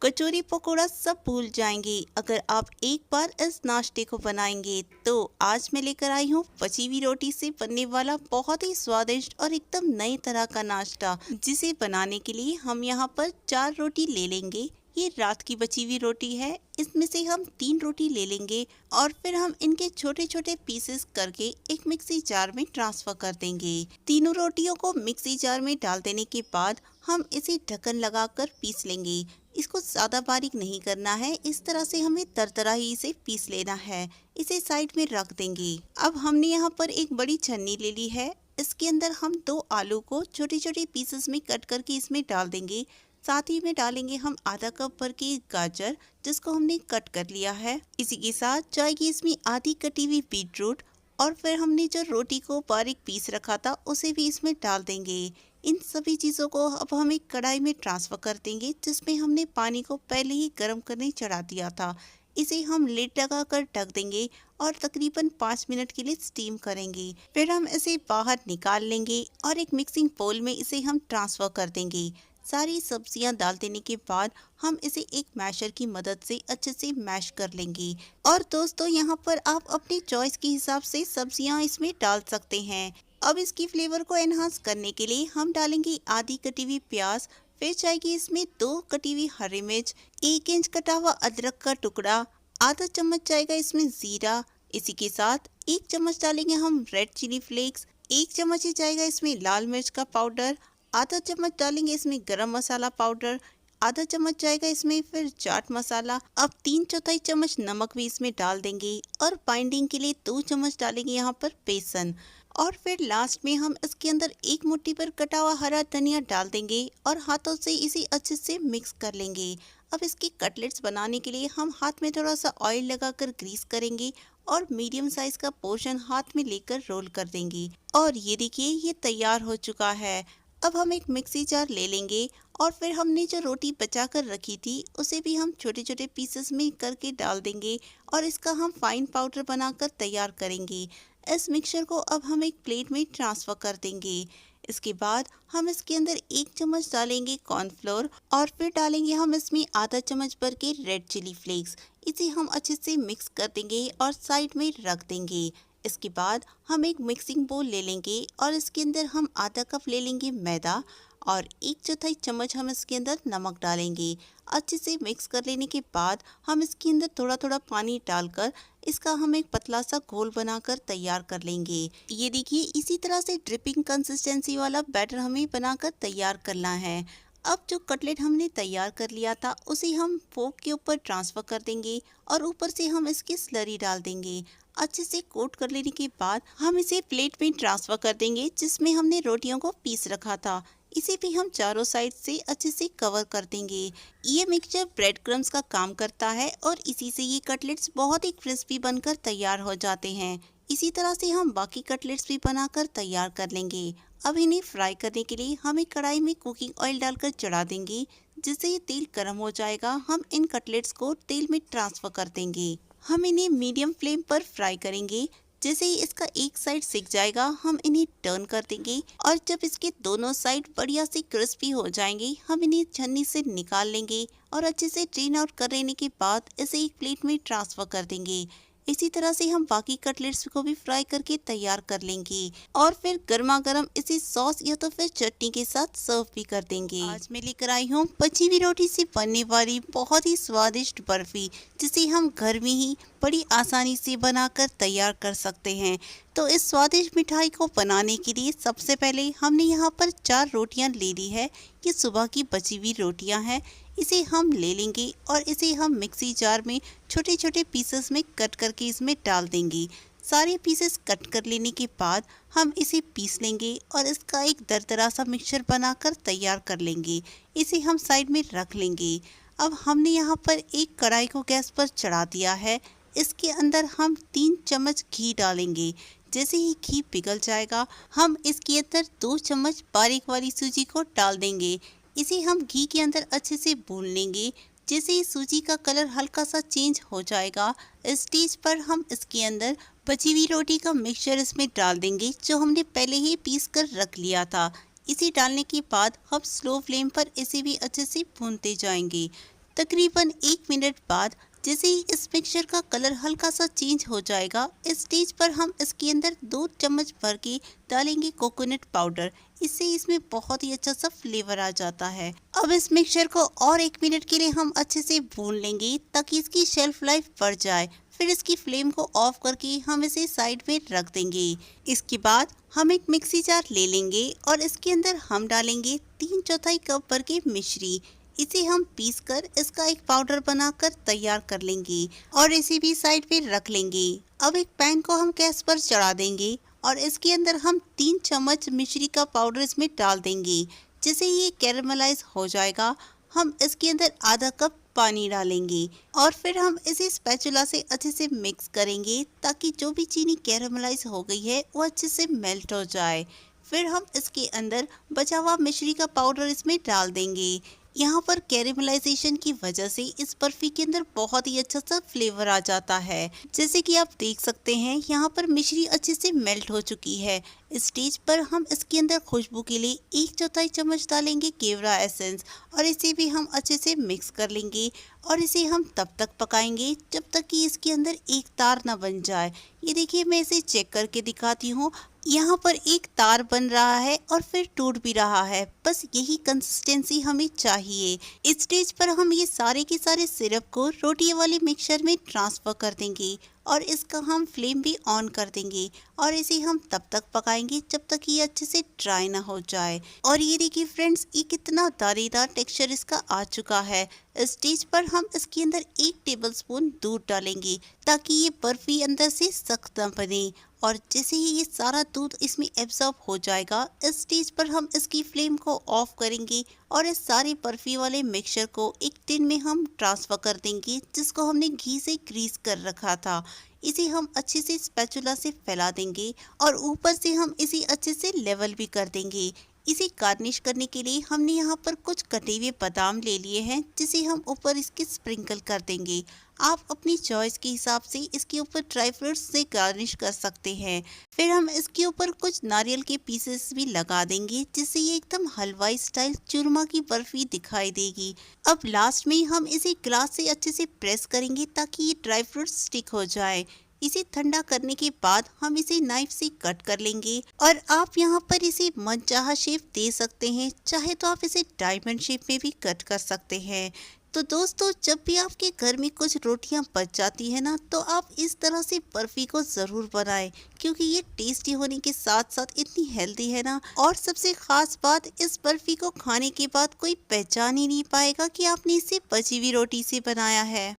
कचौरी पकोड़ा सब भूल जाएंगे अगर आप एक बार इस नाश्ते को बनाएंगे। तो आज मैं लेकर आई हूँ बची हुई रोटी से बनने वाला बहुत ही स्वादिष्ट और एकदम नई तरह का नाश्ता, जिसे बनाने के लिए हम यहाँ पर 4 रोटी ले लेंगे। ये रात की बची हुई रोटी है, इसमें से हम 3 रोटी ले लेंगे और फिर हम इनके छोटे छोटे पीसेस करके एक मिक्सी जार में ट्रांसफर कर देंगे। तीनों रोटियों को मिक्सी जार में डाल देने के बाद हम इसे ढक्कन लगाकर पीस लेंगे। इसको ज़्यादा बारीक नहीं करना है, इस तरह से हमें तरतरा ही इसे पीस लेना है। इसे साइड में रख देंगे। अब हमने यहाँ पर एक बड़ी छन्नी ले ली है। इसके अंदर हम 2 आलू को छोटे छोटे पीसेस में कट करके इसमें डाल देंगे। साथ ही में डालेंगे हम आधा कप भर के गाजर, जिसको हमने कट कर लिया है। इसी के साथ जाएगी इसमें आधी कटी हुई बीटरूट और फिर हमने जो रोटी को बारीक पीस रखा था उसे भी इसमें डाल देंगे। इन सभी चीज़ों को अब हम एक कढ़ाई में ट्रांसफ़र कर देंगे, जिसमें हमने पानी को पहले ही गर्म करने चढ़ा दिया था। इसे हम लिड लगाकर ढक देंगे और तकरीबन 5 मिनट के लिए स्टीम करेंगे। फिर हम इसे बाहर निकाल लेंगे और एक मिक्सिंग बोल में इसे हम ट्रांसफ़र कर देंगे। सारी सब्जियां डाल देने के बाद हम इसे एक मैशर की मदद से अच्छे से मैश कर लेंगे। और दोस्तों, यहाँ पर आप अपनी चॉइस के हिसाब से सब्जियां इसमें डाल सकते हैं। अब इसकी फ्लेवर को एनहांस करने के लिए हम डालेंगे आधी कटी हुई प्याज, फिर जाएगी इसमें 2 कटी हुई हरी मिर्च, 1 इंच कटा हुआ अदरक का टुकड़ा, आधा चम्मच जाएगा इसमें जीरा। इसी के साथ 1 चम्मच डालेंगे हम रेड चिली फ्लेक्स, 1 चम्मच ही जाएगा इसमें लाल मिर्च का पाउडर, आधा चम्मच डालेंगे इसमें गरम मसाला पाउडर, आधा चम्मच जाएगा इसमें फिर चाट मसाला। अब 3/4 चम्मच नमक भी इसमें डाल देंगे और बाइंडिंग के लिए 2 चम्मच डालेंगे यहाँ पर बेसन। और फिर लास्ट में हम इसके अंदर 1 मुट्ठी पर कटा हुआ हरा धनिया डाल देंगे और हाथों से इसे अच्छे से मिक्स कर लेंगे। अब इसके कटलेट्स बनाने के लिए हम हाथ में थोड़ा सा ऑयल लगाकर ग्रीस करेंगे और मीडियम साइज का पोर्शन हाथ में लेकर रोल कर देंगे। और ये देखिए, ये तैयार हो चुका है। अब हम एक मिक्सी जार ले लेंगे और फिर हमने जो रोटी बचा कर रखी थी उसे भी हम छोटे छोटे पीसेस में करके डाल देंगे और इसका हम फाइन पाउडर बनाकर तैयार करेंगे। इस मिक्सचर को अब हम एक प्लेट में ट्रांसफ़र कर देंगे। इसके बाद हम इसके अंदर 1 चम्मच डालेंगे कॉर्नफ्लोर और फिर डालेंगे हम इसमें आधा चम्मच भर के रेड चिली फ्लेक्स। इसे हम अच्छे से मिक्स कर देंगे और साइड में रख देंगे। इसके बाद हम एक मिक्सिंग बोल ले लेंगे और इसके अंदर हम आधा कप ले लेंगे मैदा और 1/4 चम्मच हम इसके अंदर नमक डालेंगे। अच्छे से मिक्स कर लेने के बाद हम इसके अंदर थोड़ा थोड़ा पानी डालकर इसका हम एक पतला सा घोल बनाकर तैयार कर लेंगे। ये देखिए, इसी तरह से ड्रिपिंग कंसिस्टेंसी वाला बैटर हमें बनाकर तैयार करना है। अब जो कटलेट हमने तैयार कर लिया था उसे हम फोक के ऊपर ट्रांसफ़र कर देंगे और ऊपर से हम इसकी स्लरी डाल देंगे। अच्छे से कोट कर लेने के बाद हम इसे प्लेट में ट्रांसफ़र कर देंगे जिसमें हमने रोटियों को पीस रखा था। इसे भी हम चारों साइड से अच्छे से कवर कर देंगे। ये मिक्सचर ब्रेड क्रम्स का काम करता है और इसी से ये कटलेट्स बहुत ही क्रिस्पी बनकर तैयार हो जाते हैं। इसी तरह से हम बाकी कटलेट्स भी बनाकर तैयार कर लेंगे। अब इन्हें फ्राई करने के लिए हम एक कढ़ाई में कुकिंग ऑयल डालकर चढ़ा देंगे। जिससे ये तेल गर्म हो जाएगा, हम इन कटलेट्स को तेल में ट्रांसफ़र कर देंगे। हम इन्हें मीडियम फ्लेम पर फ्राई करेंगे। जैसे ही इसका एक साइड सिक जाएगा हम इन्हें टर्न कर देंगे और जब इसके दोनों साइड बढ़िया से क्रिस्पी हो जाएंगे हम इन्हें छन्नी से निकाल लेंगे और अच्छे से ड्रेन आउट कर लेने के बाद इसे एक प्लेट में ट्रांसफ़र कर देंगे। इसी तरह से हम बाकी कटलेट्स को भी फ्राई करके तैयार कर लेंगे और फिर गर्मा गर्म इसे सॉस या तो फिर चटनी के साथ सर्व भी कर देंगे। आज मैं लेकर आई हूँ बची हुई रोटी से बनने वाली बहुत ही स्वादिष्ट बर्फी, जिसे हम घर में ही बड़ी आसानी से बनाकर तैयार कर सकते हैं। तो इस स्वादिष्ट मिठाई को बनाने के लिए सबसे पहले हमने यहाँ पर 4 रोटियाँ ले ली है। ये सुबह की बची हुई रोटियाँ हैं। इसे हम ले लेंगे और इसे हम मिक्सी जार में छोटे छोटे पीसेस में कट करके इसमें डाल देंगे। सारे पीसेस कट कर लेने के बाद हम इसे पीस लेंगे और इसका एक दरदरा सा मिक्सचर बनाकर तैयार कर लेंगे। इसे हम साइड में रख लेंगे। अब हमने यहाँ पर एक कढ़ाई को गैस पर चढ़ा दिया है। इसके अंदर हम 3 चम्मच घी डालेंगे। जैसे ही घी पिघल जाएगा हम इसके अंदर 2 चम्मच बारीक वाली सूजी को डाल देंगे। इसे हम घी के अंदर अच्छे से भून लेंगे। जैसे ही सूजी का कलर हल्का सा चेंज हो जाएगा, इस स्टेज पर हम इसके अंदर बची हुई रोटी का मिक्सचर इसमें डाल देंगे जो हमने पहले ही पीस कर रख लिया था। इसे डालने के बाद हम स्लो फ्लेम पर इसे भी अच्छे से भूनते जाएंगे। तकरीबन 1 मिनट बाद जैसे ही इस मिक्सचर का कलर हल्का सा चेंज हो जाएगा, इस स्टेज पर हम इसके अंदर 2 चम्मच भर के डालेंगे कोकोनट पाउडर। इससे इसमें बहुत ही अच्छा सा फ्लेवर आ जाता है। अब इस मिक्सचर को और 1 मिनट के लिए हम अच्छे से भून लेंगे ताकि इसकी शेल्फ लाइफ बढ़ जाए। फिर इसकी फ्लेम को ऑफ करके हम इसे साइड में रख देंगे। इसके बाद हम एक मिक्सी जार ले लेंगे और इसके अंदर हम डालेंगे 3/4 कप भर के मिश्री। इसे हम पीस कर इसका एक पाउडर बनाकर तैयार कर लेंगे और इसे भी साइड पे रख लेंगे। अब एक पैन को हम गैस पर चढ़ा देंगे और इसके अंदर हम 3 चम्मच मिश्री का पाउडर इसमें डाल देंगे। जैसे ये कैरेमलाइज हो जाएगा, हम इसके अंदर आधा कप पानी डालेंगे और फिर हम इसे स्पैचुला से अच्छे से मिक्स करेंगे ताकि जो भी चीनी कैरेमलाइज हो गई है वो अच्छे से मेल्ट हो जाए। फिर हम इसके अंदर बचा हुआ मिश्री का पाउडर इसमें डाल देंगे। यहाँ पर कैरेमलाइजेशन की वजह से इस बर्फी के अंदर बहुत ही अच्छा सा फ्लेवर आ जाता है। जैसे कि आप देख सकते हैं यहाँ पर मिश्री अच्छे से मेल्ट हो चुकी है। इस स्टेज पर हम इसके अंदर खुशबू के लिए 1/4 चम्मच डालेंगे केवड़ा एसेंस और इसे भी हम अच्छे से मिक्स कर लेंगे और इसे हम तब तक पकाएंगे जब तक कि इसके अंदर एक तार ना बन जाए। ये देखिए, मैं इसे चेक करके दिखाती हूँ। यहाँ पर एक तार बन रहा है और फिर टूट भी रहा है। बस यही कंसिस्टेंसी हमें चाहिए। इस स्टेज पर हम ये सारे के सारे सिरप को रोटी वाले मिक्सचर में ट्रांसफर कर देंगे और इसका हम फ्लेम भी ऑन कर देंगे और इसे हम तब तक पकाएंगे जब तक ये अच्छे से ड्राई ना हो जाए। और ये देखिए फ्रेंड्स, ये कितना दानेदार टेक्सचर इसका आ चुका है। इस स्टेज पर हम इसके अंदर 1 टेबलस्पून दूध डालेंगे ताकि ये बर्फी अंदर से सख्त न बने। और जैसे ही ये सारा दूध इसमें एब्जॉर्ब हो जाएगा, इस स्टेज पर हम इसकी फ्लेम को ऑफ करेंगे और इस सारे बर्फी वाले मिक्सचर को एक टिन में हम ट्रांसफर कर देंगे जिसको हमने घी से ग्रीस कर रखा था। इसे हम अच्छे से स्पैचुला से फैला देंगे और ऊपर से हम इसे अच्छे से लेवल भी कर देंगे। इसे गार्निश करने के लिए हमने यहाँ पर कुछ कटे हुए बादाम ले लिए हैं जिसे हम ऊपर इसके स्प्रिंकल कर देंगे। आप अपनी चॉइस के हिसाब से इसके ऊपर ड्राई फ्रूट्स से गार्निश कर सकते हैं। फिर हम इसके ऊपर कुछ नारियल के पीसेस भी लगा देंगे जिससे ये एकदम हलवाई स्टाइल चूरमा की बर्फी दिखाई देगी। अब लास्ट में हम इसे ग्लास से अच्छे से प्रेस करेंगे ताकि ये ड्राई फ्रूट्स स्टिक हो जाए। इसे ठंडा करने के बाद हम इसे नाइफ से कट कर लेंगे और आप यहाँ पर इसे मनचाहा शेप दे सकते हैं। चाहे तो आप इसे डायमंड शेप में भी कट कर सकते हैं। तो दोस्तों, जब भी आपके घर में कुछ रोटियां बच जाती है ना, तो आप इस तरह से बर्फी को ज़रूर बनाएं क्योंकि ये टेस्टी होने के साथ साथ इतनी हेल्दी है ना। और सबसे ख़ास बात, इस बर्फी को खाने के बाद कोई पहचान ही नहीं पाएगा कि आपने इसे बची हुई रोटी से बनाया है।